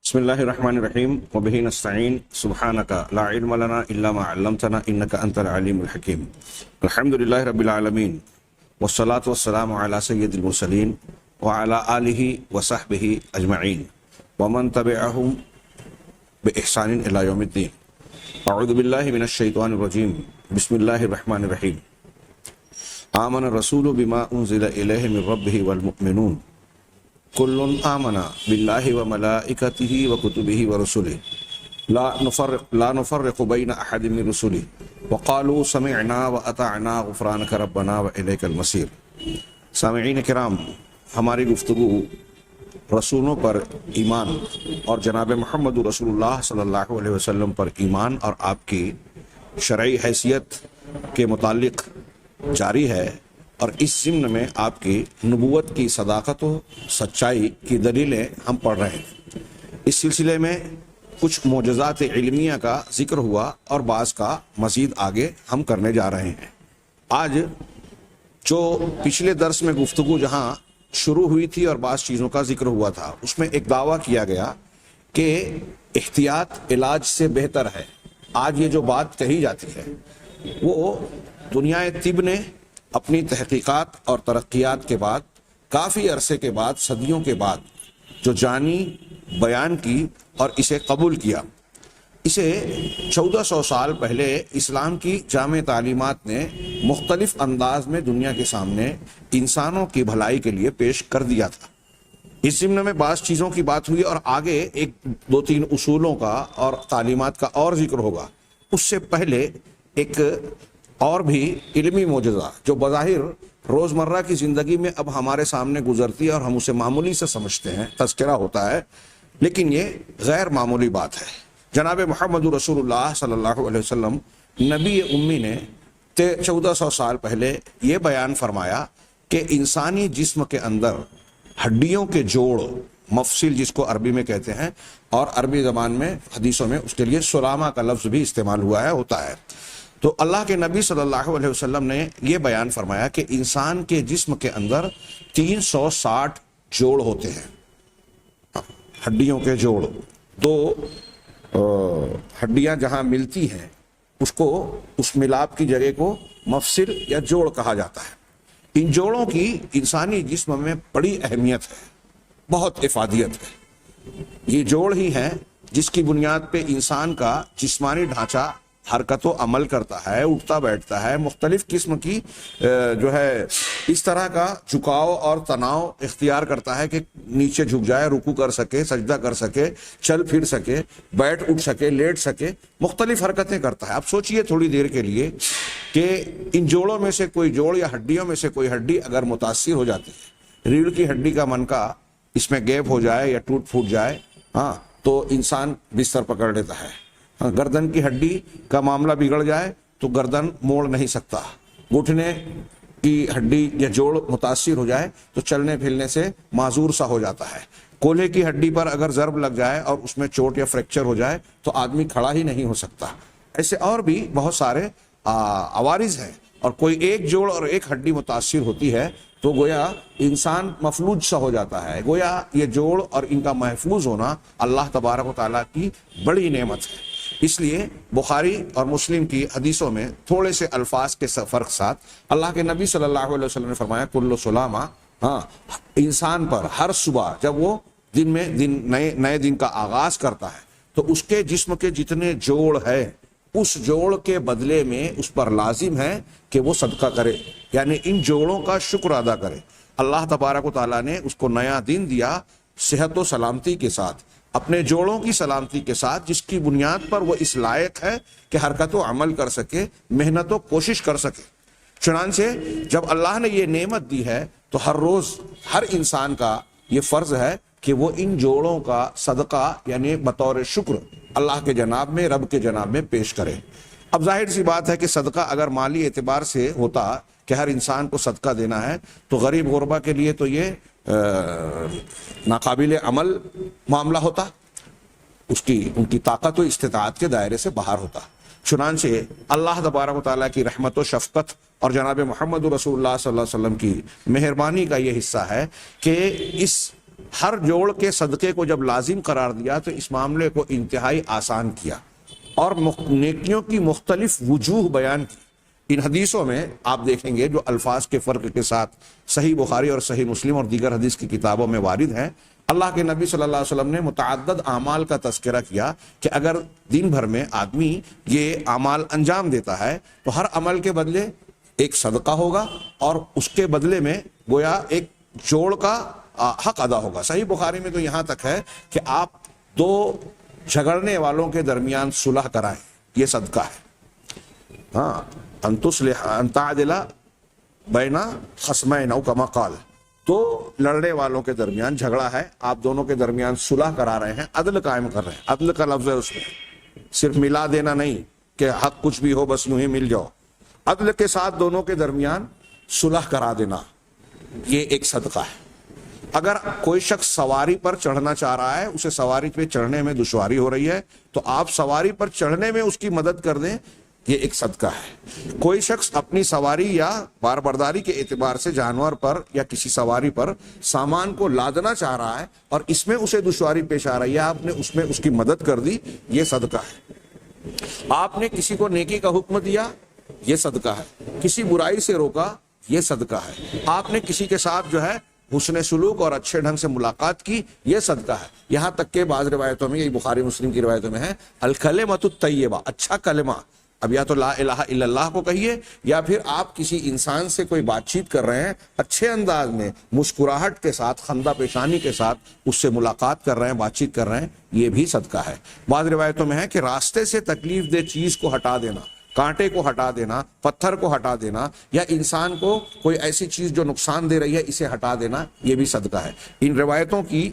بسم اللہ الرحمن الرحیم وبہ نستعین سبحانک لا علم لنا الا ما علمتنا انک انت العلیم الحکیم الحمد للہ رب العالمین والصلاة والسلام علی سید المرسلین وعلی آلہ وصحبہ اجمعین ومن تبعہم بإحسان الی یوم الدین اعوذ باللہ من الشیطان الرجیم بسم اللہ الرحمن الرحیم آمن الرسول بما انزل الیہ من ربہ والمؤمنون کل آمن باللہ وملائکتہ وکتبہ ورسلہ لا نفرق بین احد من رسلہ وقالوا سمعنا واطعنا غفرانک ربنا والیک المصیر۔ سامعین کرام، ہماری گفتگو رسولوں پر ایمان اور جناب محمد رسول اللہ صلی اللہ علیہ وسلم پر ایمان اور آپ کی شرعی حیثیت کے متعلق جاری ہے، اور اس ضمن میں آپ کی نبوت کی صداقت و سچائی کی دلیلیں ہم پڑھ رہے ہیں۔ اس سلسلے میں کچھ معجزات علمیہ کا ذکر ہوا اور بعض کا مزید آگے ہم کرنے جا رہے ہیں۔ آج جو پچھلے درس میں گفتگو جہاں شروع ہوئی تھی اور بعض چیزوں کا ذکر ہوا تھا، اس میں ایک دعویٰ کیا گیا کہ احتیاط علاج سے بہتر ہے۔ آج یہ جو بات کہی جاتی ہے وہ دنیا طب نے اپنی تحقیقات اور ترقیات کے بعد کافی عرصے کے بعد، صدیوں کے بعد جو جانی بیان کی اور اسے قبول کیا، اسے 1400 سال پہلے اسلام کی جامع تعلیمات نے مختلف انداز میں دنیا کے سامنے انسانوں کی بھلائی کے لیے پیش کر دیا تھا۔ اس ضمن میں بعض چیزوں کی بات ہوئی اور آگے ایک دو تین اصولوں کا اور تعلیمات کا اور ذکر ہوگا۔ اس سے پہلے ایک اور بھی علمی معجزہ جو بظاہر روزمرہ کی زندگی میں اب ہمارے سامنے گزرتی ہے اور ہم اسے معمولی سے سمجھتے ہیں، تذکرہ ہوتا ہے، لیکن یہ غیر معمولی بات ہے۔ جناب محمد رسول اللہ صلی اللہ علیہ وسلم نبی امی نے 1400 سال پہلے یہ بیان فرمایا کہ انسانی جسم کے اندر ہڈیوں کے جوڑ، مفصل جس کو عربی میں کہتے ہیں، اور عربی زبان میں حدیثوں میں اس کے لیے سلامہ کا لفظ بھی استعمال ہوا ہے، ہوتا ہے۔ تو اللہ کے نبی صلی اللہ علیہ وسلم نے یہ بیان فرمایا کہ انسان کے جسم کے اندر 360 جوڑ ہوتے ہیں، ہڈیوں کے جوڑ۔ دو ہڈیاں جہاں ملتی ہیں اس ملاپ کی جگہ کو مفصل یا جوڑ کہا جاتا ہے۔ ان جوڑوں کی انسانی جسم میں بڑی اہمیت ہے، بہت افادیت ہے۔ یہ جوڑ ہی ہیں جس کی بنیاد پہ انسان کا جسمانی ڈھانچہ حرکت و عمل کرتا ہے، اٹھتا بیٹھتا ہے، مختلف قسم کی جو ہے اس طرح کا جھکاؤ اور تناؤ اختیار کرتا ہے کہ نیچے جھک جائے، رکوع کر سکے، سجدہ کر سکے، چل پھر سکے، بیٹھ اٹھ سکے، لیٹ سکے، مختلف حرکتیں کرتا ہے۔ اب سوچئے تھوڑی دیر کے لیے کہ ان جوڑوں میں سے کوئی جوڑ یا ہڈیوں میں سے کوئی ہڈی اگر متاثر ہو جاتی ہے، ریڑھ کی ہڈی کا منکا اس میں گیپ ہو جائے یا ٹوٹ پھوٹ جائے، تو انسان بستر پکڑ لیتا ہے۔ گردن کی ہڈی کا معاملہ بگڑ جائے تو گردن موڑ نہیں سکتا، گھٹنے کی ہڈی یا جوڑ متاثر ہو جائے تو چلنے پھرنے سے معذور سا ہو جاتا ہے۔ کولے کی ہڈی پر اگر ضرب لگ جائے اور اس میں چوٹ یا فریکچر ہو جائے تو آدمی کھڑا ہی نہیں ہو سکتا۔ ایسے اور بھی بہت سارے عوارض ہیں، اور کوئی ایک جوڑ اور ایک ہڈی متاثر ہوتی ہے تو گویا انسان مفلوج سا ہو جاتا ہے۔ گویا یہ جوڑ اور ان کا محفوظ ہونا اللہ تبارک و تعالیٰ کی بڑی نعمت ہے۔ اس لیے بخاری اور مسلم کی حدیثوں میں تھوڑے سے الفاظ کے فرق ساتھ اللہ کے نبی صلی اللہ علیہ وسلم نے فرمایا کل سلامہ، انسان پر ہر صبح جب وہ دن میں نئے دن کا آغاز کرتا ہے تو اس کے جسم کے جتنے جوڑ ہے اس جوڑ کے بدلے میں اس پر لازم ہے کہ وہ صدقہ کرے، یعنی ان جوڑوں کا شکر ادا کرے۔ اللہ تبارک و تعالیٰ نے اس کو نیا دن دیا صحت و سلامتی کے ساتھ، اپنے جوڑوں کی سلامتی کے ساتھ، جس کی بنیاد پر وہ اس لائق ہے کہ حرکت و عمل کر سکے، محنت و کوشش کر سکے۔ چنانچہ جب اللہ نے یہ نعمت دی ہے تو ہر روز ہر انسان کا یہ فرض ہے کہ وہ ان جوڑوں کا صدقہ یعنی بطور شکر اللہ کے جناب میں، رب کے جناب میں پیش کرے۔ اب ظاہر سی بات ہے کہ صدقہ اگر مالی اعتبار سے ہوتا کہ ہر انسان کو صدقہ دینا ہے تو غریب غربا کے لیے تو یہ ناقابل عمل معاملہ ہوتا، ان کی طاقت و استطاعت کے دائرے سے باہر ہوتا۔ چنانچہ اللہ تبارک و تعالیٰ کی رحمت و شفقت اور جناب محمد رسول اللہ صلی اللہ علیہ وسلم کی مہربانی کا یہ حصہ ہے کہ اس ہر جوڑ کے صدقے کو جب لازم قرار دیا تو اس معاملے کو انتہائی آسان کیا اور نیکیوں کی مختلف وجوہ بیان کی۔ ان حدیثوں میں آپ دیکھیں گے جو الفاظ کے فرق کے ساتھ صحیح بخاری اور صحیح مسلم اور دیگر حدیث کی کتابوں میں وارد ہیں، اللہ کے نبی صلی اللہ علیہ وسلم نے متعدد اعمال کا تذکرہ کیا کہ اگر دن بھر میں آدمی یہ اعمال انجام دیتا ہے تو ہر عمل کے بدلے ایک صدقہ ہوگا اور اس کے بدلے میں گویا ایک جوڑ کا حق ادا ہوگا۔ صحیح بخاری میں تو یہاں تک ہے کہ آپ دو جھگڑنے والوں کے درمیان صلح کرائیں، یہ صدقہ ہے۔ ہاں، ان تعدل بین خصمین او کما قال، تو لڑنے والوں کے درمیان جھگڑا ہے، آپ دونوں کے درمیان صلح کرا رہے ہیں، عدل قائم کر رہے ہیں۔ عدل کا لفظ ہے اس میں، صرف ملا دینا نہیں کہ حق کچھ بھی ہو بس یوں ہی مل جاؤ، عدل کے ساتھ دونوں کے درمیان صلح کرا دینا، یہ ایک صدقہ ہے۔ اگر کوئی شخص سواری پر چڑھنا چاہ رہا ہے، اسے سواری پہ چڑھنے میں دشواری ہو رہی ہے، تو آپ سواری پر چڑھنے میں اس کی مدد کر دیں، یہ ایک صدقہ ہے۔ کوئی شخص اپنی سواری یا بار برداری کے اعتبار سے جانور پر یا کسی سواری پر سامان کو لادنا چاہ رہا ہے اور اس میں اسے دشواری پیش آ رہی ہے، آپ نے اس میں اس کی مدد کر دی، یہ صدقہ ہے۔ آپ نے کسی کو نیکی کا حکم دیا، یہ صدقہ ہے۔ کسی برائی سے روکا، یہ صدقہ ہے۔ آپ نے کسی کے ساتھ جو ہے حسن سلوک اور اچھے ڈھنگ سے ملاقات کی، یہ صدقہ ہے۔ یہاں تک کہ بعض روایتوں میں، یہ بخاری مسلم کی روایتوں میں ہے، الکلمۃ الطیبہ، اچھا کلمہ۔ اب یا تو لا الہ الا اللہ کو کہیے، یا پھر آپ کسی انسان سے کوئی بات چیت کر رہے ہیں، اچھے انداز میں مسکراہٹ کے ساتھ، خندہ پیشانی کے ساتھ اس سے ملاقات کر رہے ہیں، بات چیت کر رہے ہیں، یہ بھی صدقہ ہے۔ بعض روایتوں میں ہے کہ راستے سے تکلیف دہ چیز کو ہٹا دینا، کانٹے کو ہٹا دینا، پتھر کو ہٹا دینا، یا انسان کو کوئی ایسی چیز جو نقصان دے رہی ہے اسے ہٹا دینا، یہ بھی صدقہ ہے۔ ان روایتوں کی،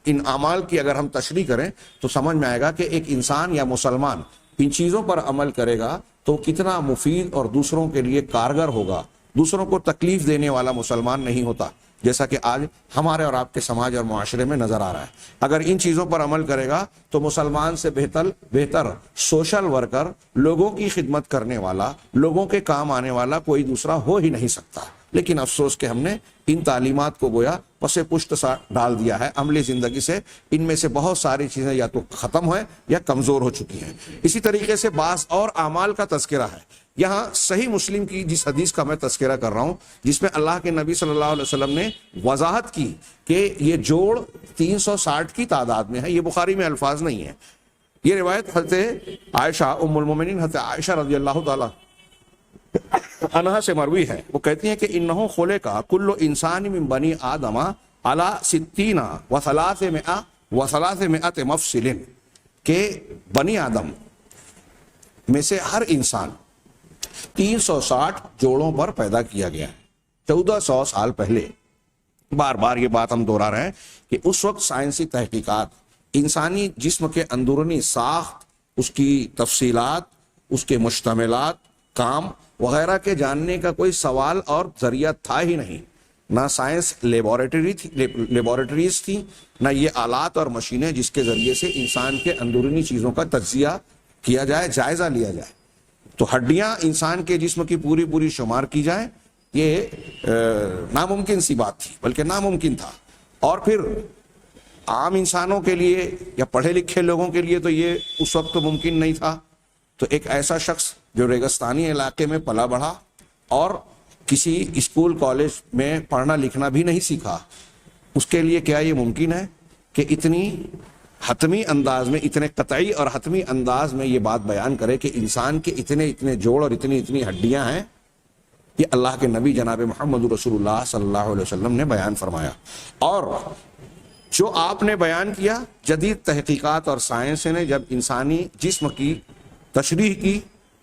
ان اعمال کی اگر ہم تشریح کریں تو سمجھ میں آئے گا کہ ایک انسان یا مسلمان ان چیزوں پر عمل کرے گا تو کتنا مفید اور دوسروں کے لیے کارگر ہوگا۔ دوسروں کو تکلیف دینے والا مسلمان نہیں ہوتا، جیسا کہ آج ہمارے اور آپ کے سماج اور معاشرے میں نظر آ رہا ہے۔ اگر ان چیزوں پر عمل کرے گا تو مسلمان سے بہتر سوشل ورکر، لوگوں کی خدمت کرنے والا، لوگوں کے کام آنے والا کوئی دوسرا ہو ہی نہیں سکتا۔ لیکن افسوس کہ ہم نے ان تعلیمات کو گویا پس پشت سا ڈال دیا ہے، عملی زندگی سے ان میں سے بہت ساری چیزیں یا تو ختم ہوئے یا کمزور ہو چکی ہیں۔ اسی طریقے سے بعض اور اعمال کا تذکرہ ہے۔ یہاں صحیح مسلم کی جس حدیث کا میں تذکرہ کر رہا ہوں، جس میں اللہ کے نبی صلی اللہ علیہ وسلم نے وضاحت کی کہ یہ جوڑ 360 کی تعداد میں ہے، یہ بخاری میں الفاظ نہیں ہے۔ یہ روایت حضرت عائشہ ام المومنین حضرت عائشہ رضی اللہ تعالی عنہا سے مروی ہے۔ وہ کہتی ہیں کہ انہو خلق کل انسان من بنی آدم علی 60 و 300 مفصل، کہ بنی آدم میں سے ہر انسان 360 جوڑوں پر پیدا کیا گیا ہے۔ 1400 سال پہلے، بار بار یہ بات ہم دوہرا رہے ہیں کہ اس وقت سائنسی تحقیقات انسانی جسم کے اندرونی ساخت، اس کی تفصیلات، اس کے مشتملات، کام وغیرہ کے جاننے کا کوئی سوال اور ذریعہ تھا ہی نہیں۔ نہ سائنس لیبارٹریز تھی، نہ یہ آلات اور مشینیں جس کے ذریعے سے انسان کے اندرونی چیزوں کا تجزیہ کیا جائے، جائزہ لیا جائے۔ تو ہڈیاں انسان کے جسم کی پوری شمار کی جائیں، یہ ناممکن سی بات تھی، بلکہ ناممکن تھا۔ اور پھر عام انسانوں کے لیے یا پڑھے لکھے لوگوں کے لیے تو یہ اس وقت تو ممکن نہیں تھا۔ تو ایک ایسا شخص جو ریگستانی علاقے میں پلا بڑھا اور کسی اسکول کالج میں پڑھنا لکھنا بھی نہیں سیکھا، اس کے لیے کیا یہ ممکن ہے کہ اتنی حتمی انداز میں، اتنے قطعی اور حتمی انداز میں یہ بات بیان کرے کہ انسان کے اتنے جوڑ اور اتنی ہڈیاں ہیں؟ یہ اللہ کے نبی جناب محمد رسول اللہ صلی اللہ علیہ وسلم نے بیان فرمایا۔ اور جو آپ نے بیان کیا، جدید تحقیقات اور سائنس نے جب انسانی جسم کی تشریح کی،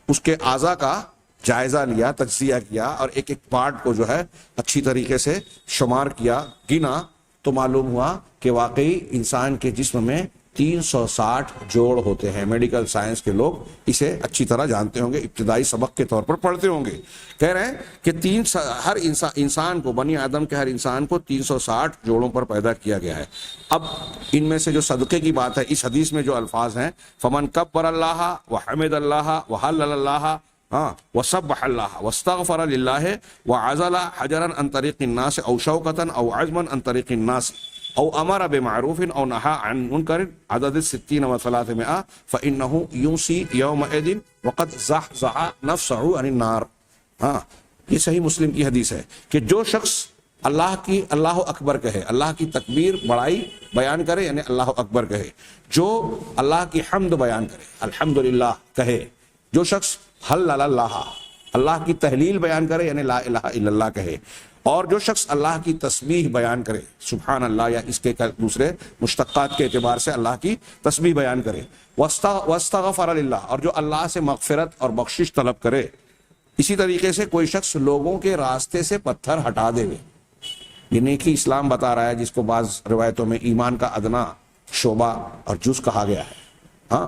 اس کے اعضاء کا جائزہ لیا، تجزیہ کیا، اور ایک پارٹ کو جو ہے اچھی طریقے سے شمار کیا، گنا، تو معلوم ہوا کہ واقعی انسان کے جسم میں 360 جوڑ ہوتے ہیں۔ میڈیکل سائنس کے لوگ اسے اچھی طرح جانتے ہوں گے، ابتدائی سبق کے طور پر پڑھتے ہوں گے۔ کہہ رہے ہیں کہ ہر انسان کو، بنی آدم کے ہر انسان کو 360 جوڑوں پر پیدا کیا گیا ہے۔ اب ان میں سے جو صدقے کی بات ہے، اس حدیث میں جو الفاظ ہیں، فمن کبر اللہ وحمد اللہ وحلل اللہ وسبح اللہ واستغفر للہ وعزل حجرا عن طریق الناس او شوکتا او عظما عن طریق الناس، او امر بمعروف او نہا عن منکر عدد 60 و 300 فانه یمسی یومئذ وقد زحزح نفسه عن النار. ہاں یہ صحیح مسلم کی حدیث ہے کہ جو شخص اللہ اکبر کہے، اللہ کی تکبیر بڑائی بیان کرے یعنی اللہ اکبر کہے، جو اللہ کی حمد بیان کرے الحمدللہ کہے، جو شخص حلل اللہ کی تحلیل بیان کرے یعنی لا الہ الا اللہ کہے، اور جو شخص اللہ کی تسبیح بیان کرے سبحان اللہ یا اس کے دوسرے مشتقات کے اعتبار سے اللہ کی تسبیح بیان کرے، واستغفر للہ اور جو اللہ سے مغفرت اور بخشش طلب کرے. اسی طریقے سے کوئی شخص لوگوں کے راستے سے پتھر ہٹا دے. یہ نیکی اسلام بتا رہا ہے جس کو بعض روایتوں میں ایمان کا ادنا شعبہ اور جز کہا گیا ہے. ہاں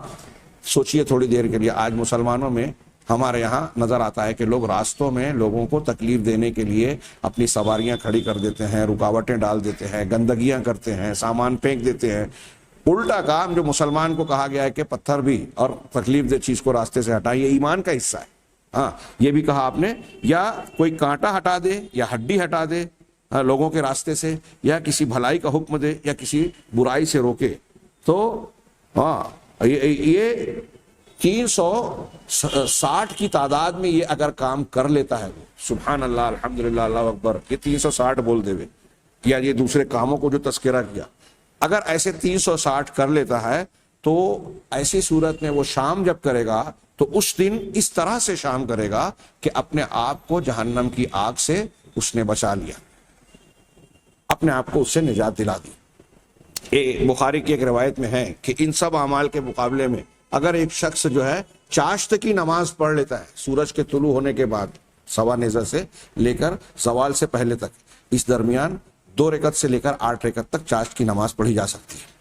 سوچئے تھوڑی دیر کے لیے، آج مسلمانوں میں ہمارے یہاں نظر آتا ہے کہ لوگ راستوں میں لوگوں کو تکلیف دینے کے لیے اپنی سواریاں کھڑی کر دیتے ہیں، رکاوٹیں ڈال دیتے ہیں، گندگیاں کرتے ہیں، سامان پھینک دیتے ہیں. الٹا کام جو مسلمان کو کہا گیا ہے کہ پتھر بھی اور تکلیف دہ چیز کو راستے سے ہٹائیں، یہ ایمان کا حصہ ہے. ہاں یہ بھی کہا آپ نے، یا کوئی کانٹا ہٹا دے یا ہڈی ہٹا دے لوگوں کے راستے سے، یا کسی بھلائی کا حکم دے یا کسی برائی سے روکے، تو ہاں یہ 360 کی تعداد میں یہ اگر کام کر لیتا ہے وہ سبحان اللہ الحمدللہ اللہ اکبر، یہ 360 بول دے ہوئے، یا یہ دوسرے کاموں کو جو تذکرہ کیا، اگر ایسے 360 کر لیتا ہے تو ایسی صورت میں وہ شام جب کرے گا تو اس دن اس طرح سے شام کرے گا کہ اپنے آپ کو جہنم کی آگ سے اس نے بچا لیا، اپنے آپ کو اس سے نجات دلا دی. بخاری کی ایک روایت میں ہے کہ ان سب اعمال کے مقابلے میں اگر ایک شخص جو ہے چاشت کی نماز پڑھ لیتا ہے، سورج کے طلوع ہونے کے بعد سوا نظر سے لے کر زوال سے پہلے تک، اس درمیان 2 رکعت سے لے کر 8 رکعت تک چاشت کی نماز پڑھی جا سکتی ہے.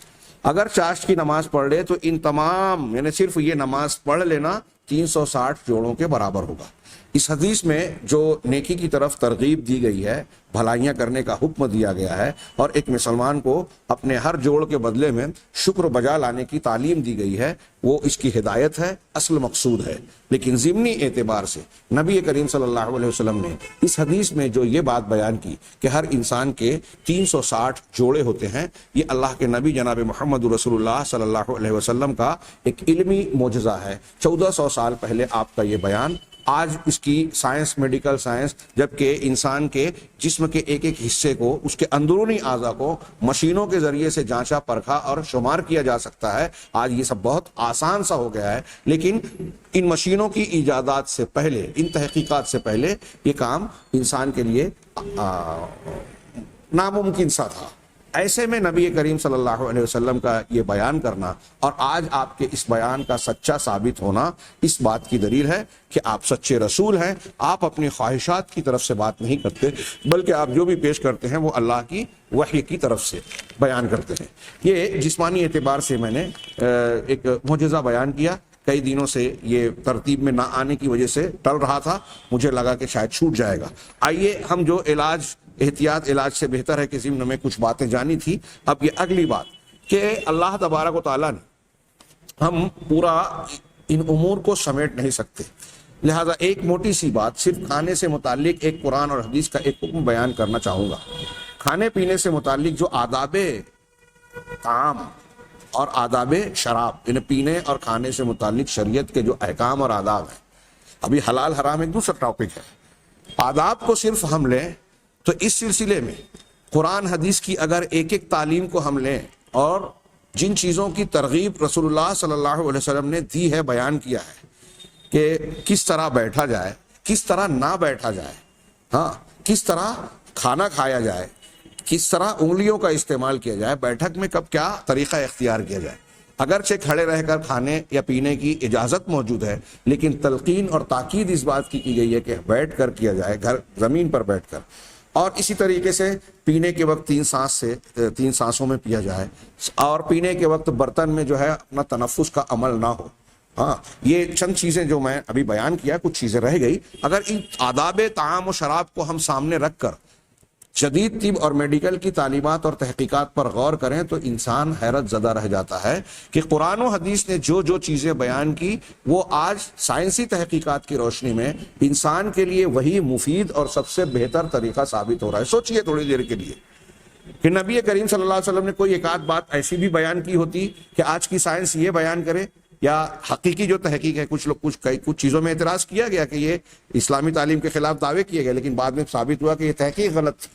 اگر چاشت کی نماز پڑھ لے تو ان تمام یعنی صرف یہ نماز پڑھ لینا 360 جوڑوں کے برابر ہوگا. اس حدیث میں جو نیکی کی طرف ترغیب دی گئی ہے، بھلائیاں کرنے کا حکم دیا گیا ہے، اور ایک مسلمان کو اپنے ہر جوڑ کے بدلے میں شکر بجا لانے کی تعلیم دی گئی ہے، وہ اس کی ہدایت ہے، اصل مقصود ہے. لیکن ضمنی اعتبار سے نبی کریم صلی اللہ علیہ وسلم نے اس حدیث میں جو یہ بات بیان کی کہ ہر انسان کے 360 جوڑے ہوتے ہیں، یہ اللہ کے نبی جناب محمد رسول اللہ صلی اللہ علیہ وسلم کا ایک علمی معجزہ ہے. 1400 سال پہلے آپ کا یہ بیان، آج اس کی سائنس، میڈیکل سائنس، جبکہ انسان کے جسم کے ایک ایک حصے کو، اس کے اندرونی اعضاء کو مشینوں کے ذریعے سے جانچا پرکھا اور شمار کیا جا سکتا ہے. آج یہ سب بہت آسان سا ہو گیا ہے، لیکن ان مشینوں کی ایجادات سے پہلے، ان تحقیقات سے پہلے یہ کام انسان کے لیے ناممکن سا تھا. ایسے میں نبی کریم صلی اللہ علیہ وسلم کا یہ بیان کرنا اور آج آپ کے اس بیان کا سچا ثابت ہونا اس بات کی دلیل ہے کہ آپ سچے رسول ہیں. آپ اپنی خواہشات کی طرف سے بات نہیں کرتے، بلکہ آپ جو بھی پیش کرتے ہیں وہ اللہ کی وحی کی طرف سے بیان کرتے ہیں. یہ جسمانی اعتبار سے میں نے ایک معجزہ بیان کیا. کئی دنوں سے یہ ترتیب میں نہ آنے کی وجہ سے ٹل رہا تھا، مجھے لگا کہ شاید چھوٹ جائے گا. آئیے ہم جو احتیاط علاج سے بہتر ہے کہ ضمن میں کچھ باتیں جانی تھی. اب یہ اگلی بات کہ اللہ تبارک و تعالیٰ نے، ہم پورا ان امور کو سمیٹ نہیں سکتے، لہذا ایک موٹی سی بات صرف کھانے سے متعلق ایک قرآن اور حدیث کا ایک حکم بیان کرنا چاہوں گا. کھانے پینے سے متعلق جو آداب طعام اور آداب شراب، یعنی پینے اور کھانے سے متعلق شریعت کے جو احکام اور آداب ہیں. ابھی حلال حرام ایک دوسرا ٹاپک ہے. آداب کو صرف ہم لیں تو اس سلسلے میں قرآن حدیث کی اگر ایک ایک تعلیم کو ہم لیں اور جن چیزوں کی ترغیب رسول اللہ صلی اللہ علیہ وسلم نے دی ہے، بیان کیا ہے کہ کس طرح بیٹھا جائے، کس طرح نہ بیٹھا جائے، ہاں کس طرح کھانا کھایا جائے، کس طرح انگلیوں کا استعمال کیا جائے، بیٹھک میں کب کیا طریقہ اختیار کیا جائے. اگرچہ کھڑے رہ کر کھانے یا پینے کی اجازت موجود ہے، لیکن تلقین اور تاکید اس بات کی گئی ہے کہ بیٹھ کر کیا جائے، گھر زمین پر بیٹھ کر. اور اسی طریقے سے پینے کے وقت 3 سانسوں میں پیا جائے، اور پینے کے وقت برتن میں جو ہے اپنا تنفس کا عمل نہ ہو. ہاں یہ چند چیزیں جو میں ابھی بیان کیا، کچھ چیزیں رہ گئی. اگر ان آداب طعام و شراب کو ہم سامنے رکھ کر جدید طب اور میڈیکل کی تعلیمات اور تحقیقات پر غور کریں تو انسان حیرت زدہ رہ جاتا ہے کہ قرآن و حدیث نے جو جو چیزیں بیان کی وہ آج سائنسی تحقیقات کی روشنی میں انسان کے لیے وہی مفید اور سب سے بہتر طریقہ ثابت ہو رہا ہے. سوچئے تھوڑی دیر کے لیے کہ نبی کریم صلی اللہ علیہ وسلم نے کوئی ایک آدھ بات ایسی بھی بیان کی ہوتی کہ آج کی سائنس یہ بیان کرے، یا حقیقی جو تحقیق ہے، کچھ لوگ کچھ چیزوں میں اعتراض کیا گیا کہ یہ اسلامی تعلیم کے خلاف دعوے کیے گئے، لیکن بعد میں ثابت ہوا کہ یہ تحقیق غلط تھی۔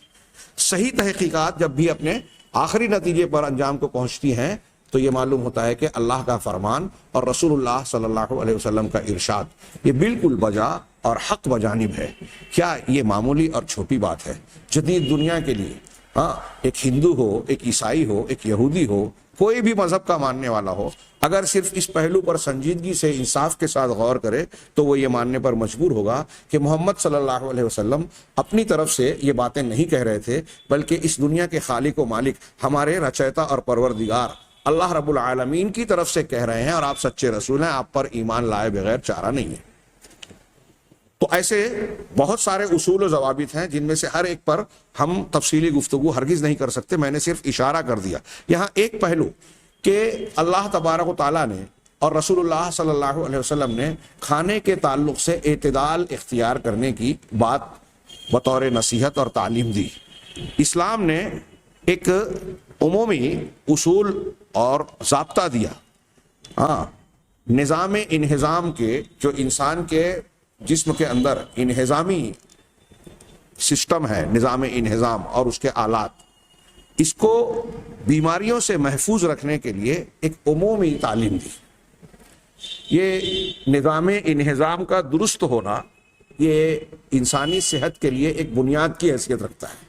صحیح تحقیقات جب بھی اپنے آخری نتیجے پر انجام کو پہنچتی ہیں تو یہ معلوم ہوتا ہے کہ اللہ کا فرمان اور رسول اللہ صلی اللہ علیہ وسلم کا ارشاد یہ بالکل بجا اور حق بجانب ہے۔ کیا یہ معمولی اور چھوٹی بات ہے؟ جدید دنیا کے لیے ایک ہندو ہو، ایک عیسائی ہو، ایک یہودی ہو، کوئی بھی مذہب کا ماننے والا ہو، اگر صرف اس پہلو پر سنجیدگی سے انصاف کے ساتھ غور کرے تو وہ یہ ماننے پر مجبور ہوگا کہ محمد صلی اللہ علیہ وسلم اپنی طرف سے یہ باتیں نہیں کہہ رہے تھے، بلکہ اس دنیا کے خالق و مالک، ہمارے رچیتا اور پروردگار اللہ رب العالمین کی طرف سے کہہ رہے ہیں، اور آپ سچے رسول ہیں، آپ پر ایمان لائے بغیر چارہ نہیں ہے۔ تو ایسے بہت سارے اصول و ضوابط ہیں جن میں سے ہر ایک پر ہم تفصیلی گفتگو ہرگز نہیں کر سکتے، میں نے صرف اشارہ کر دیا۔ یہاں ایک پہلو کہ اللہ تبارک و تعالیٰ نے اور رسول اللہ صلی اللہ علیہ وسلم نے کھانے کے تعلق سے اعتدال اختیار کرنے کی بات بطور نصیحت اور تعلیم دی۔ اسلام نے ایک عمومی اصول اور ضابطہ دیا، نظام انہضام کے، جو انسان کے جسم کے اندر انہضامی سسٹم ہے، نظام انہضام اور اس کے آلات، اس کو بیماریوں سے محفوظ رکھنے کے لیے ایک عمومی تعلیم دی۔ یہ نظام انہضام کا درست ہونا یہ انسانی صحت کے لیے ایک بنیاد کی حیثیت رکھتا ہے۔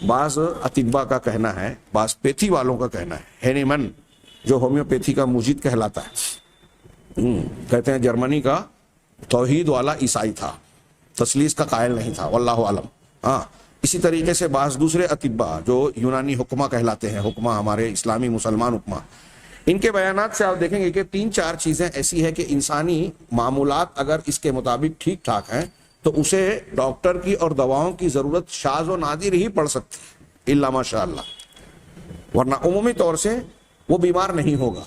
بعض اطباء کا کہنا ہے، بعض پیتھی والوں کا کہنا ہے، ہینیمن جو ہومیوپیتھی کا موجد کہلاتا ہے، کہتے ہیں جرمنی کا توحید والا عیسائی تھا، تثلیث کا قائل نہیں تھا، واللہ عالم۔ اسی طریقے سے بعض دوسرے اطباء جو یونانی حکمہ کہلاتے ہیں، حکمہ ہمارے اسلامی مسلمان حکمہ، ان کے بیانات سے آپ دیکھیں گے کہ 3-4 چیزیں ایسی ہیں کہ انسانی معمولات اگر اس کے مطابق ٹھیک ٹھاک ہیں تو اسے ڈاکٹر کی اور دواؤں کی ضرورت شاذ و نادر ہی پڑ سکتی ہے، الا ماشاء اللہ، ورنہ عمومی طور سے وہ بیمار نہیں ہوگا۔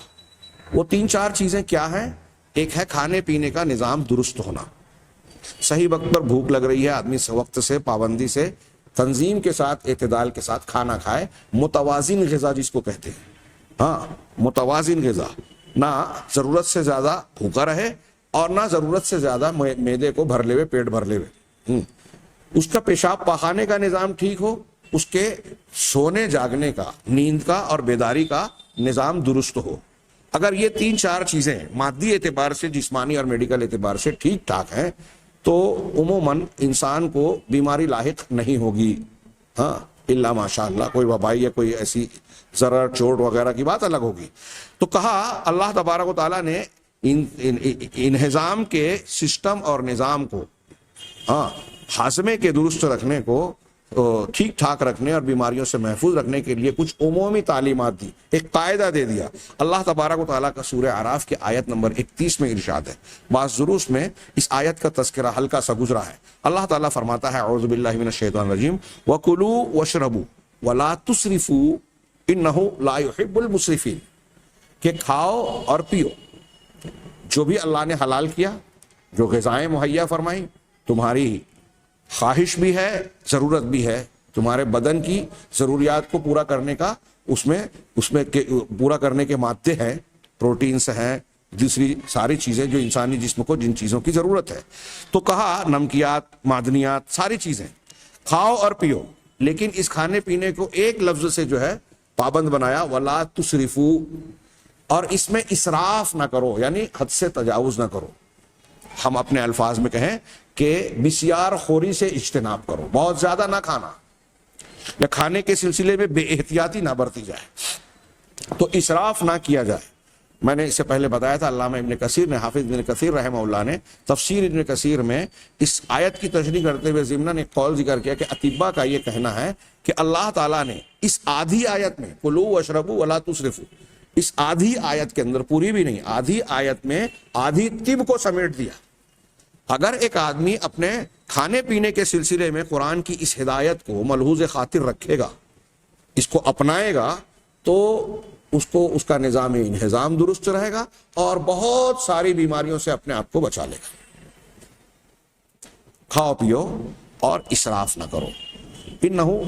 وہ 3-4 چیزیں کیا ہیں؟ ایک ہے کھانے پینے کا نظام درست ہونا، صحیح وقت پر بھوک لگ رہی ہے، آدمی وقت سے، پابندی سے، تنظیم کے ساتھ، اعتدال کے ساتھ کھانا کھائے، متوازن غذا جس کو کہتے ہیں، متوازن غذا، نہ ضرورت سے زیادہ بھوکا رہے اور نہ ضرورت سے زیادہ معدے کو بھر لے ہوئے، پیٹ بھر لے ہوئے، اس کا پیشاب پخانے کا نظام ٹھیک ہو، اس کے سونے جاگنے کا، نیند کا اور بیداری کا نظام درست ہو۔ اگر یہ 3-4 چیزیں مادی اعتبار سے، جسمانی اور میڈیکل اعتبار سے ٹھیک ٹھاک ہیں تو عموماً انسان کو بیماری لاحق نہیں ہوگی، الا ماشاء اللہ کوئی وبائی یا کوئی ایسی ضرر چوٹ وغیرہ کی بات الگ ہوگی۔ تو کہا اللہ تبارک و تعالیٰ نے انہضام کے سسٹم اور نظام کو، ہاضمے کے درست رکھنے کو، ٹھیک ٹھاک رکھنے اور بیماریوں سے محفوظ رکھنے کے لیے کچھ عمومی تعلیمات دی، ایک قاعدہ دے دیا۔ اللہ تبارک و تعالیٰ کا سورہ اعراف کے آیت نمبر 31 میں ارشاد ہے، بعض دروس میں اس آیت کا تذکرہ ہلکا سا گزرا ہے۔ اللہ تعالیٰ فرماتا ہے، اعوذ باللہ من الشیطان الرجیم، وَكُلُوا وَاشْرَبُوا وَلَا تُسْرِفُوا إِنَّهُ لَا يُحِبُّ الْمُسْرِفِينَ، کہ کھاؤ اور پیو جو بھی اللہ نے حلال کیا، جو غذائیں مہیا فرمائیں، تمہاری خواہش بھی ہے، ضرورت بھی ہے، تمہارے بدن کی ضروریات کو پورا کرنے کا، اس میں پورا کرنے کے مادے ہیں، پروٹینز ہیں، دوسری ساری چیزیں جو انسانی جسم کو جن چیزوں کی ضرورت ہے۔ تو کہا نمکیات، معدنیات، ساری چیزیں کھاؤ اور پیو، لیکن اس کھانے پینے کو ایک لفظ سے جو ہے پابند بنایا، وَلَا تُسْرِفُوا، اور اس میں اسراف نہ کرو، یعنی حد سے تجاوز نہ کرو۔ ہم اپنے الفاظ میں کہیں کہ بسیار خوری سے اجتناب کرو، بہت زیادہ نہ کھانا، یا کھانے کے سلسلے میں بے احتیاطی نہ برتی جائے، تو اسراف نہ کیا جائے۔ میں نے اس سے پہلے بتایا تھا، علامہ ابن کثیر نے، حافظ ابن کثیر رحمہ اللہ نے تفسیر ابن کثیر میں اس آیت کی تشریح کرتے ہوئے ضمناً ایک قول ذکر کیا کہ اطباء کا یہ کہنا ہے کہ اللہ تعالیٰ نے اس آدھی آیت میں، کلوا واشربوا ولا تسرفوا، اس آدھی آیت کے اندر، پوری بھی نہیں، آدھی آیت میں آدھی طب کو سمیٹ دیا۔ اگر ایک آدمی اپنے کھانے پینے کے سلسلے میں قرآن کی اس ہدایت کو ملحوظ خاطر رکھے گا، اس کو اپنائے گا، تو اس کا نظام انہضام درست رہے گا اور بہت ساری بیماریوں سے اپنے آپ کو بچا لے گا۔ کھاؤ پیو اور اسراف نہ کرو۔ انہو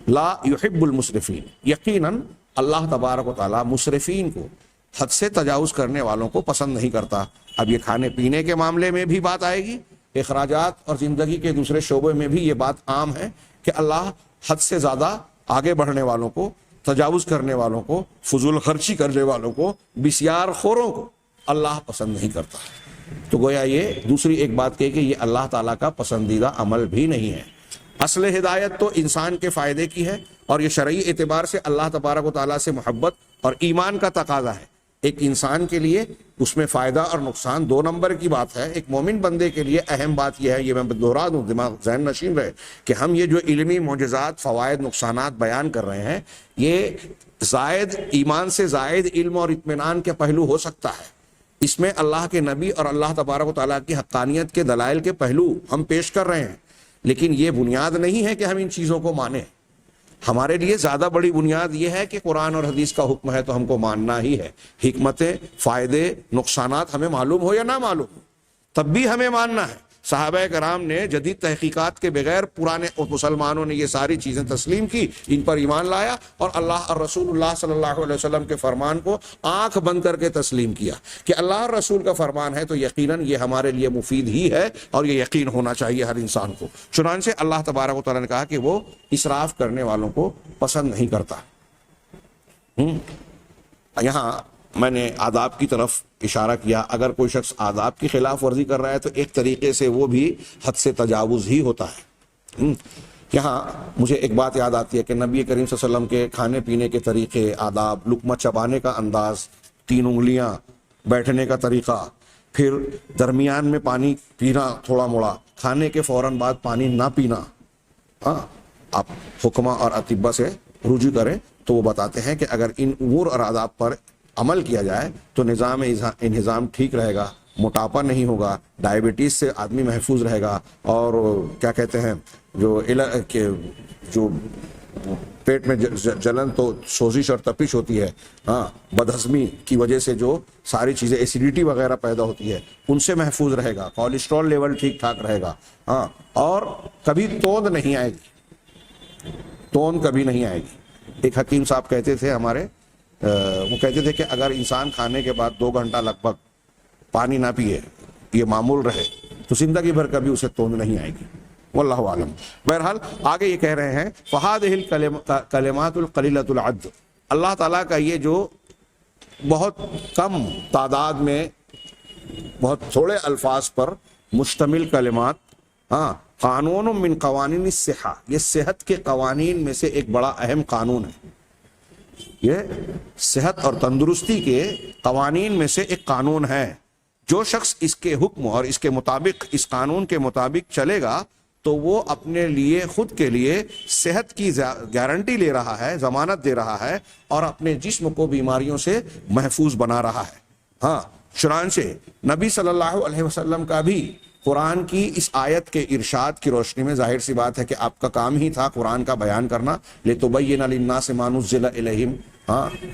لا یحب المسرفین، یقیناً اللہ تبارک و تعالیٰ مسرفین کو، حد سے تجاوز کرنے والوں کو پسند نہیں کرتا۔ اب یہ کھانے پینے کے معاملے میں بھی بات آئے گی، اخراجات اور زندگی کے دوسرے شعبے میں بھی یہ بات عام ہے کہ اللہ حد سے زیادہ آگے بڑھنے والوں کو، تجاوز کرنے والوں کو، فضول خرچی کرنے والوں کو، بسیار خوروں کو اللہ پسند نہیں کرتا۔ تو گویا یہ دوسری ایک بات کہ یہ اللہ تعالیٰ کا پسندیدہ عمل بھی نہیں ہے۔ اصل ہدایت تو انسان کے فائدے کی ہے، اور یہ شرعی اعتبار سے اللہ تبارک و تعالیٰ سے محبت اور ایمان کا تقاضا ہے۔ ایک انسان کے لیے اس میں فائدہ اور نقصان دو نمبر کی بات ہے۔ ایک مومن بندے کے لیے اہم بات یہ ہے، یہ میں دہرا دوں دماغ ذہن نشین رہے، کہ ہم یہ جو علمی معجزات، فوائد، نقصانات بیان کر رہے ہیں، یہ زائد ایمان سے زائد علم اور اطمینان کے پہلو ہو سکتا ہے۔ اس میں اللہ کے نبی اور اللہ تبارک و تعالیٰ کی حقانیت کے دلائل کے پہلو ہم پیش کر رہے ہیں، لیکن یہ بنیاد نہیں ہے کہ ہم ان چیزوں کو مانیں۔ ہمارے لیے زیادہ بڑی بنیاد یہ ہے کہ قرآن اور حدیث کا حکم ہے تو ہم کو ماننا ہی ہے۔ حکمتیں، فائدے، نقصانات ہمیں معلوم ہو یا نہ معلوم ہو، تب بھی ہمیں ماننا ہے۔ صحابہ کرام نے جدید تحقیقات کے بغیر پرانے مسلمانوں نے یہ ساری چیزیں تسلیم کی، ان پر ایمان لایا، اور اللہ اور رسول اللہ صلی اللہ علیہ وسلم کے فرمان کو آنکھ بند کر کے تسلیم کیا کہ اللہ اور رسول کا فرمان ہے تو یقیناً یہ ہمارے لیے مفید ہی ہے، اور یہ یقین ہونا چاہیے ہر انسان کو۔ چنانچہ اللہ تبارک و تعالیٰ نے کہا کہ وہ اسراف کرنے والوں کو پسند نہیں کرتا۔ یہاں میں نے آداب کی طرف اشارہ کیا، اگر کوئی شخص آداب کی خلاف ورزی کر رہا ہے تو ایک طریقے سے وہ بھی حد سے تجاوز ہی ہوتا ہے۔ یہاں مجھے ایک بات یاد آتی ہے کہ نبی کریم صلی اللہ علیہ وسلم کے کھانے پینے کے طریقے، آداب، لقمہ چبانے کا انداز، 3 انگلیاں، بیٹھنے کا طریقہ، پھر درمیان میں پانی پینا تھوڑا موڑا، کھانے کے فوراً بعد پانی نہ پینا۔ آپ حکمہ اور اطباء سے رجوع کریں تو وہ بتاتے ہیں کہ اگر ان امور اور آداب پر عمل کیا جائے تو نظام انہضام ٹھیک رہے گا، موٹاپا نہیں ہوگا، ڈائبٹیز سے آدمی محفوظ رہے گا، اور کیا کہتے ہیں جو پیٹ میں جلن تو سوزش اور تپش ہوتی ہے، بدہضمی کی وجہ سے جو ساری چیزیں ایسیڈیٹی وغیرہ پیدا ہوتی ہے ان سے محفوظ رہے گا، کولیسٹرول لیول ٹھیک ٹھاک رہے گا، اور کبھی توند نہیں آئے گی، توند کبھی نہیں آئے گی۔ ایک حکیم صاحب کہتے تھے ہمارے، وہ کہتے تھے کہ اگر انسان کھانے کے بعد 2 گھنٹہ لگ بھگ پانی نہ پیے، یہ معمول رہے، تو زندگی بھر کبھی اسے توند نہیں آئے گی، واللہ عالم۔ بہرحال آگے یہ کہہ رہے ہیں فَهَذِهِ الْكَلِمَاتُ الْقَلِيلَةُ الْعَدْدُ، اللہ تعالیٰ کا یہ جو بہت کم تعداد میں بہت تھوڑے الفاظ پر مشتمل کلمات، قانون من قوانین الصحہ، یہ صحت کے قوانین میں سے ایک بڑا اہم قانون ہے۔ یہ صحت اور تندرستی کے قوانین میں سے ایک قانون ہے۔ جو شخص اس کے حکم اور اس کے مطابق، اس قانون کے مطابق چلے گا تو وہ اپنے لیے، خود کے لیے صحت کی گارنٹی لے رہا ہے، ضمانت دے رہا ہے، اور اپنے جسم کو بیماریوں سے محفوظ بنا رہا ہے۔ چنانچہ نبی صلی اللہ علیہ وسلم کا بھی قرآن کی اس آیت کے ارشاد کی روشنی میں ظاہر سی بات ہے کہ آپ کا کام ہی تھا قرآن کا بیان کرنا، لِتُبَيِّنَ لِلنَّاسِ مَا نُزِّلَ إِلَيْهِمْ۔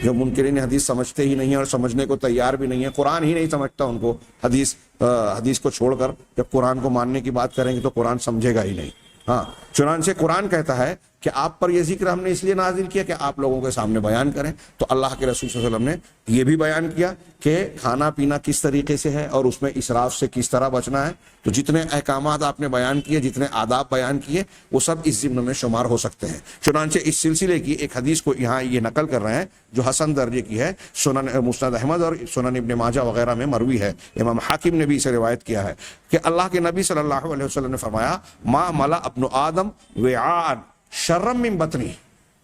جو منکرین حدیث سمجھتے ہی نہیں ہیں اور سمجھنے کو تیار بھی نہیں ہے، قرآن ہی نہیں سمجھتا ان کو، حدیث کو چھوڑ کر جب قرآن کو ماننے کی بات کریں گے تو قرآن سمجھے گا ہی نہیں۔ چنانچہ قرآن کہتا ہے کہ آپ پر یہ ذکر ہم نے اس لیے نازل کیا کہ آپ لوگوں کے سامنے بیان کریں، تو اللہ کے رسول صلی اللہ علیہ وسلم نے یہ بھی بیان کیا کہ کھانا پینا کس طریقے سے ہے اور اس میں اسراف سے کس طرح بچنا ہے۔ تو جتنے احکامات آپ نے بیان کیے، جتنے آداب بیان کیے، وہ سب اس ضمن میں شمار ہو سکتے ہیں۔ چنانچہ اس سلسلے کی ایک حدیث کو یہاں یہ نقل کر رہے ہیں جو حسن درجے کی ہے، سنن مسند احمد اور سنن ابن ماجہ وغیرہ میں مروی ہے، امام حاکم نے بھی اسے روایت کیا ہے کہ اللہ کے نبی صلی اللہ علیہ وسلم نے فرمایا ما ملا ابن آدم وعاء شرا من بطنہ،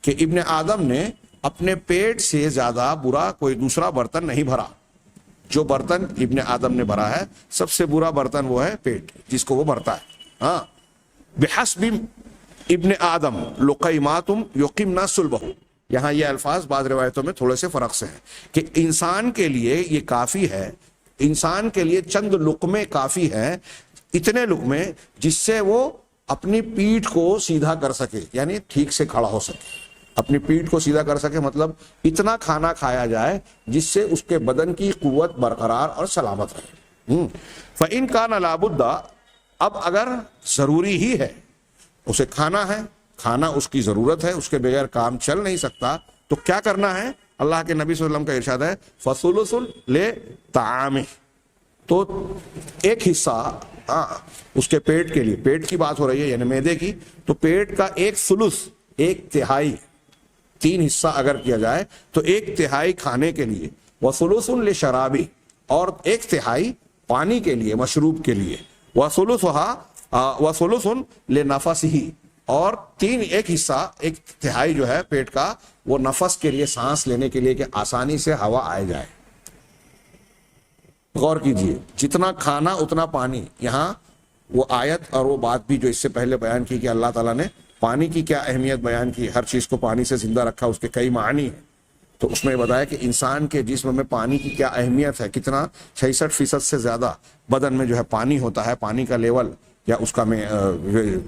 کہ ابن آدم نے اپنے پیٹ سے زیادہ برا کوئی دوسرا برتن نہیں بھرا۔ جو برتن ابن آدم نے بھرا ہے سب سے برا برتن وہ ہے پیٹ، جس کو وہ بھرتا ہے۔ بحسب ابن آدم لقیمات یقمن صلبہ، یہاں یہ الفاظ بعض روایتوں میں تھوڑے سے فرق سے ہیں کہ انسان کے لیے یہ کافی ہے، انسان کے لیے چند لقمے کافی ہیں، اتنے لقمے جس سے وہ اپنی پیٹھ کو سیدھا کر سکے، یعنی ٹھیک سے کھڑا ہو سکے، اپنی پیٹھ کو سیدھا کر سکے، مطلب اتنا کھانا کھایا جائے جس سے اس کے بدن کی قوت برقرار اور سلامت رہے۔ فَإِن كَانَ لَا بُدَّ، اب اگر ضروری ہی ہے، اسے کھانا ہے کھانا اس کی ضرورت ہے، اس کے بغیر کام چل نہیں سکتا، تو کیا کرنا ہے؟ اللہ کے نبی صلی اللہ علیہ وسلم کا ارشاد ہے فَثُلُثٌ لِطَعَامِهِ، تو ایک حصہ اس کے پیٹ کے لیے، پیٹ کی بات ہو رہی ہے یعنی معدے کی، تو پیٹ کا ایک ثلث، ایک تہائی، 3 حصہ اگر کیا جائے تو 1/3 کھانے کے لیے، وَثُلُثٌ لِشَرَابِهِ، اور 1/3 پانی کے لیے، مشروب کے لیے، وَثُلُثٌ لِنَفَسِهِ، اور ایک حصہ، 1/3 جو ہے پیٹ کا، وہ نفس کے لیے، سانس لینے کے لیے کہ آسانی سے ہوا آئے جائے۔ غور کیجئے، جتنا کھانا اتنا پانی، یہاں وہ آیت اور وہ بات بھی جو اس سے پہلے بیان کی کہ اللہ تعالیٰ نے پانی کی کیا اہمیت بیان کی، ہر چیز کو پانی سے زندہ رکھا، اس کے کئی معنی ہیں، تو اس میں بتایا کہ انسان کے جسم میں پانی کی کیا اہمیت ہے، کتنا 66% سے زیادہ بدن میں جو ہے پانی ہوتا ہے، پانی کا لیول یا اس کا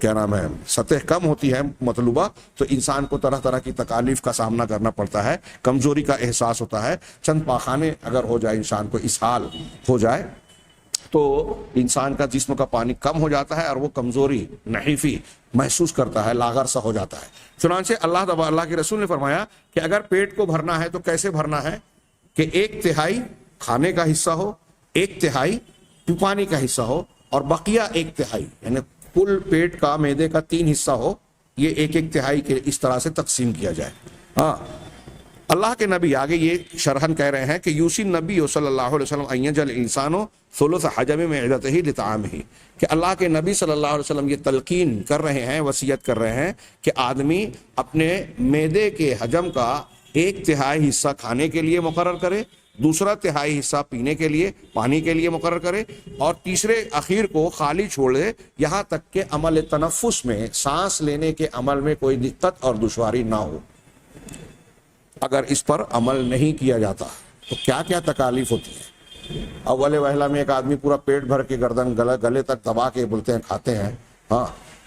کیا نام ہے سطح کم ہوتی ہے مطلوبہ، تو انسان کو طرح طرح کی تکالیف کا سامنا کرنا پڑتا ہے، کمزوری کا احساس ہوتا ہے، چند پاخانے اگر ہو جائے، انسان کو اسہال ہو جائے تو انسان کا جسم کا پانی کم ہو جاتا ہے اور وہ کمزوری، نحیفی محسوس کرتا ہے، لاغر سا ہو جاتا ہے۔ چنانچہ اللہ کے رسول نے فرمایا کہ اگر پیٹ کو بھرنا ہے تو کیسے بھرنا ہے کہ 1/3 کھانے کا حصہ ہو، 1/3 پانی کا حصہ ہو، اور بقیہ 1/3 یعنی کل پیٹ کا، معدے کا 3 حصہ ہو، یہ 1/3 کے اس طرح سے تقسیم کیا جائے۔ اللہ کے نبی آگے یہ شرحن کہہ رہے ہیں کہ یوسی نبی صلی اللہ علیہ وسلم ان یجعل الانسان ثلث حجم معدته لطعامه، کہ اللہ کے نبی صلی اللہ علیہ وسلم یہ تلقین کر رہے ہیں، وصیت کر رہے ہیں کہ آدمی اپنے معدے کے حجم کا 1/3 حصہ کھانے کے لیے مقرر کرے، دوسرا تہائی حصہ پینے کے لیے، پانی کے لیے مقرر کرے، اور تیسرے اخیر کو خالی چھوڑ دے، یہاں تک کہ عمل تنفس میں، سانس لینے کے عمل میں کوئی دقت اور دشواری نہ ہو۔ اگر اس پر عمل نہیں کیا جاتا تو کیا کیا تکالیف ہوتی ہے۔ اول وہلا میں ایک آدمی پورا پیٹ بھر کے گردن گلے تک دبا کے بولتے ہیں کھاتے ہیں،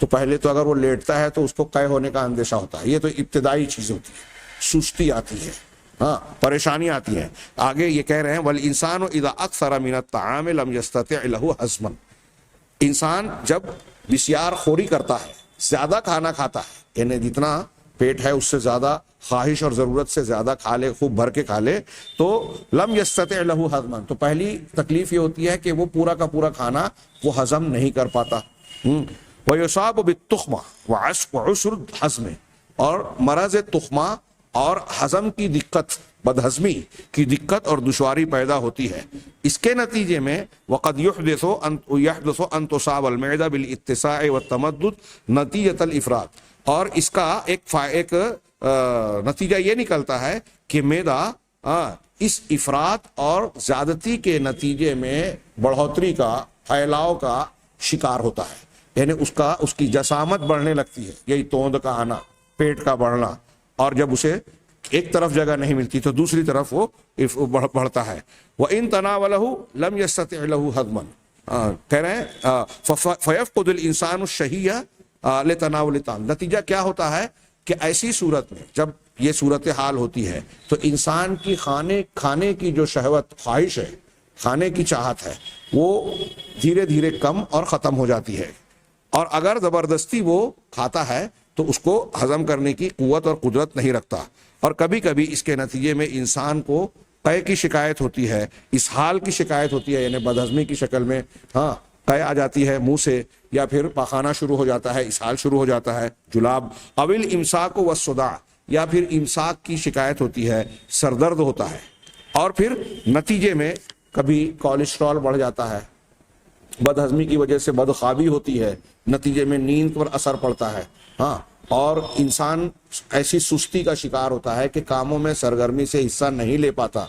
تو پہلے تو اگر وہ لیٹتا ہے تو اس کو قے ہونے کا اندیشہ ہوتا ہے، یہ تو ابتدائی چیز ہوتی ہے، سستی آتی ہے، پریشانی آتی ہے۔ آگے یہ کہہ رہے ہیں وَالْإِنسَانُ إِذَا أَكْثَرَ مِنَ الطَّعَامِ لَمْ يَسْتَطِعْ لَهُ هَضْمًا، انسان جب بسیار خوری کرتا ہے، زیادہ کھانا کھاتا ہے، یعنی جتنا پیٹ ہے اس سے زیادہ خواہش اور ضرورت سے زیادہ کھا لے، خوب بھر کے کھا لے، تو لم یستطع له ہضما، تو پہلی تکلیف یہ ہوتی ہے کہ وہ پورا کا پورا کھانا وہ ہضم نہیں کر پاتا۔ وَيُصَابُ بِالتُّخْمَةِ وَعُسْرِ الْهَضْمِ، اور مرض تخمہ اور ہضم کی دقت، بدہضمی کی دقت اور دشواری پیدا ہوتی ہے۔ اس کے نتیجے میں وَقَدْ يُحْدِثُ أَن تُصَابَ الْمَعْدَةُ بِالْاتِّسَاعِ وَالتَّمَدُّدِ نَتِيجَةَ الْإِفْرَاطِ، اور اس کا ایک نتیجہ یہ نکلتا ہے کہ معدہ اس افراط اور زیادتی کے نتیجے میں بڑھوتری کا، پھیلاؤ کا شکار ہوتا ہے، یعنی اس کی جسامت بڑھنے لگتی ہے، یہی توند کا آنا، پیٹ کا بڑھنا، اور جب اسے ایک طرف جگہ نہیں ملتی تو دوسری طرف وہ بڑھتا ہے۔ وَإِن تَنَاوَلَهُ لَمْ يَسْتَطِعْ لَهُ هَضْمًا، کہہ رہے ہیں فَيَفْقُدُ الْإِنسَانُ الشَّهِيَّةَ لِتَنَاوُلِ الطَّعَامِ، نتیجہ کیا ہوتا ہے کہ ایسی صورت میں جب یہ صورتحال ہوتی ہے تو انسان کی کھانے کی جو شہوت، خواہش ہے، کھانے کی چاہت ہے، وہ دھیرے دھیرے کم اور ختم ہو جاتی ہے، اور اگر زبردستی وہ کھاتا ہے تو اس کو ہضم کرنے کی قوت اور قدرت نہیں رکھتا، اور کبھی کبھی اس کے نتیجے میں انسان کو قے کی شکایت ہوتی ہے، اسہال کی شکایت ہوتی ہے، یعنی بدہضمی کی شکل میں قے آ جاتی ہے منہ سے، یا پھر پاخانہ شروع ہو جاتا ہے، اسہال شروع ہو جاتا ہے، جلاب، اول امساک والصداع، یا پھر امساک کی شکایت ہوتی ہے، سر درد ہوتا ہے، اور پھر نتیجے میں کبھی کولیسٹرول بڑھ جاتا ہے، بدہضمی کی وجہ سے بدخوابی ہوتی ہے، نتیجے میں نیند پر اثر پڑتا ہے، اور انسان ایسی سستی کا شکار ہوتا ہے کہ کاموں میں سرگرمی سے حصہ نہیں لے پاتا،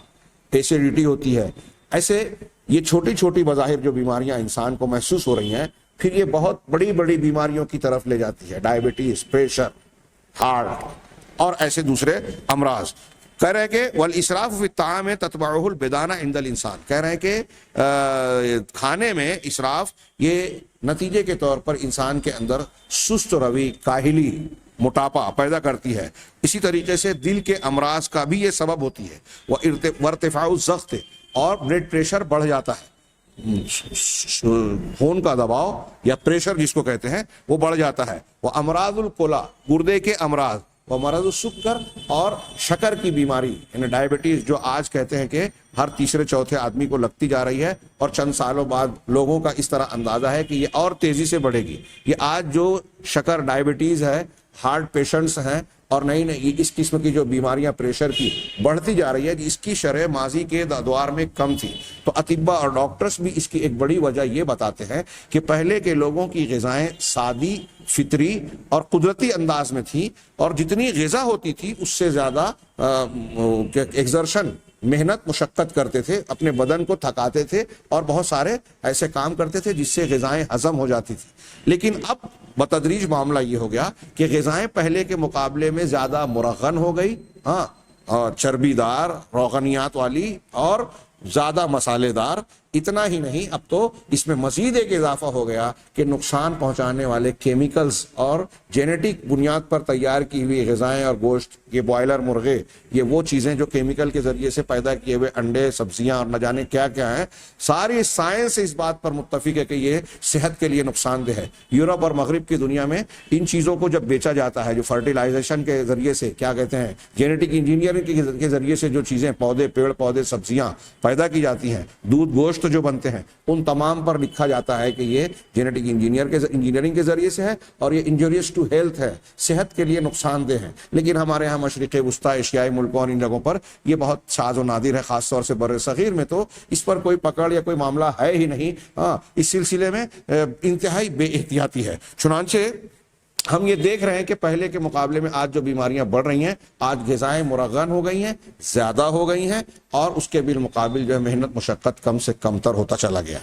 ایسیڈیٹی ہوتی ہے۔ ایسے یہ چھوٹی چھوٹی بظاہر جو بیماریاں انسان کو محسوس ہو رہی ہیں، پھر یہ بہت بڑی بڑی بیماریوں کی طرف لے جاتی ہے، ڈائبٹیز، پریشر، ہارٹ اور ایسے دوسرے امراض۔ کہہ رہے ہیں کہ والاسراف فی الطعام تتبعہ البدانہ عند الانسان، کہہ رہے ہیں کہ کھانے میں اسراف یہ نتیجے کے طور پر انسان کے اندر سست روی، کاہلی، موٹاپا پیدا کرتی ہے۔ اسی طریقے سے دل کے امراض کا بھی یہ سبب ہوتی ہے، وارتفاع الضغط، اور بلڈ پریشر بڑھ جاتا ہے، خون کا دباؤ یا پریشر جس کو کہتے ہیں وہ بڑھ جاتا ہے. وہ امراض الکلا گردے کے امراض، وہ مرض السکر اور شکر کی بیماری یعنی ڈائبٹیز جو آج کہتے ہیں کہ ہر تیسرے چوتھے آدمی کو لگتی جا رہی ہے اور چند سالوں بعد لوگوں کا اس طرح اندازہ ہے کہ یہ اور تیزی سے بڑھے گی. یہ آج جو شکر ڈائبٹیز ہے، ہارٹ پیشنٹس ہیں اور نئی نئی اس قسم کی جو بیماریاں پریشر کی بڑھتی جا رہی ہے، اس کی شرح ماضی کے ادوار میں کم تھی. تو اطباء اور ڈاکٹرز بھی اس کی ایک بڑی وجہ یہ بتاتے ہیں کہ پہلے کے لوگوں کی غذائیں سادی، فطری اور قدرتی انداز میں تھی، اور جتنی غذا ہوتی تھی اس سے زیادہ ایگزرشن، محنت مشقت کرتے تھے، اپنے بدن کو تھکاتے تھے اور بہت سارے ایسے کام کرتے تھے جس سے غذائیں ہضم ہو جاتی تھی. لیکن اب بتدریج معاملہ یہ ہو گیا کہ غذائیں پہلے کے مقابلے میں زیادہ مرغن ہو گئی، ہاں، اور چربی دار، روغنیات والی اور زیادہ مسالے دار. اتنا ہی نہیں، اب تو اس میں مزید ایک اضافہ ہو گیا کہ نقصان پہنچانے والے کیمیکلز اور جینیٹک بنیاد پر تیار کی ہوئی غذائیں اور گوشت، یہ بوائلر مرغے، یہ وہ چیزیں جو کیمیکل کے ذریعے سے پیدا کیے ہوئے انڈے، سبزیاں اور نہ جانے کیا کیا ہیں، ساری سائنس اس بات پر متفق ہے کہ یہ صحت کے لیے نقصان دہ ہے. یورپ اور مغرب کی دنیا میں ان چیزوں کو جب بیچا جاتا ہے، جو فرٹیلائزیشن کے ذریعے سے، کیا کہتے ہیں، جینیٹک انجینئرنگ کے ذریعے سے جو چیزیں، پودے، پیڑ پودے، سبزیاں پیدا کی جاتی ہیں، دودھ، گوشت جو بنتے ہیں، ان تمام پر لکھا جاتا ہے کہ یہ جینیٹک انجینئرنگ کے ذریعے سے ہے اور یہ انجوریس ٹو ہیلتھ ہے، صحت کے لیے نقصان دہ ہے. لیکن ہمارے ہاں مشرق وسطی ایشیائی ملکوں اور ان جگہوں پر یہ بہت شاذ و نادر ہے، خاص طور سے بر صغیر میں تو اس پر کوئی پکڑ یا کوئی معاملہ ہے ہی نہیں. ہاں، اس سلسلے میں انتہائی بے احتیاطی ہے. چنانچہ ہم یہ دیکھ رہے ہیں کہ پہلے کے مقابلے میں آج جو بیماریاں بڑھ رہی ہیں، آج غذائیں مرغن ہو گئی ہیں، زیادہ ہو گئی ہیں، اور اس کے بالمقابل جو ہے محنت مشقت کم سے کم تر ہوتا چلا گیا.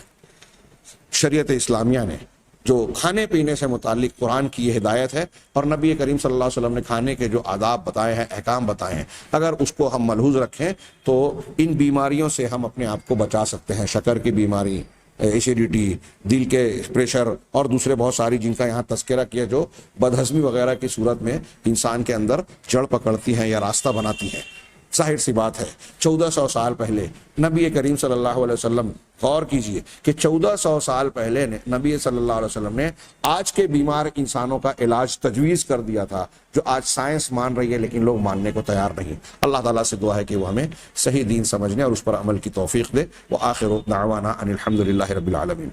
شریعت اسلامیہ نے جو کھانے پینے سے متعلق قرآن کی یہ ہدایت ہے اور نبی کریم صلی اللہ علیہ وسلم نے کھانے کے جو آداب بتائے ہیں، احکام بتائے ہیں، اگر اس کو ہم ملحوظ رکھیں تو ان بیماریوں سے ہم اپنے آپ کو بچا سکتے ہیں. شکر کی بیماری، ایسیڈیٹی، دل کے پریشر اور دوسرے بہت ساری جن کا یہاں تذکرہ کیا، جو بدہضمی وغیرہ کی صورت میں انسان کے اندر جڑ پکڑتی ہیں یا راستہ بناتی ہیں. ظاہر سی بات ہے 1400 سال پہلے نبی کریم صلی اللہ علیہ وسلم، غور کیجئے کہ 1400 سال پہلے نبی صلی اللہ علیہ وسلم نے آج کے بیمار انسانوں کا علاج تجویز کر دیا تھا، جو آج سائنس مان رہی ہے لیکن لوگ ماننے کو تیار نہیں. اللہ تعالیٰ سے دعا ہے کہ وہ ہمیں صحیح دین سمجھنے اور اس پر عمل کی توفیق دے. وآخر دعوانا ان الحمد للہ رب العالمین.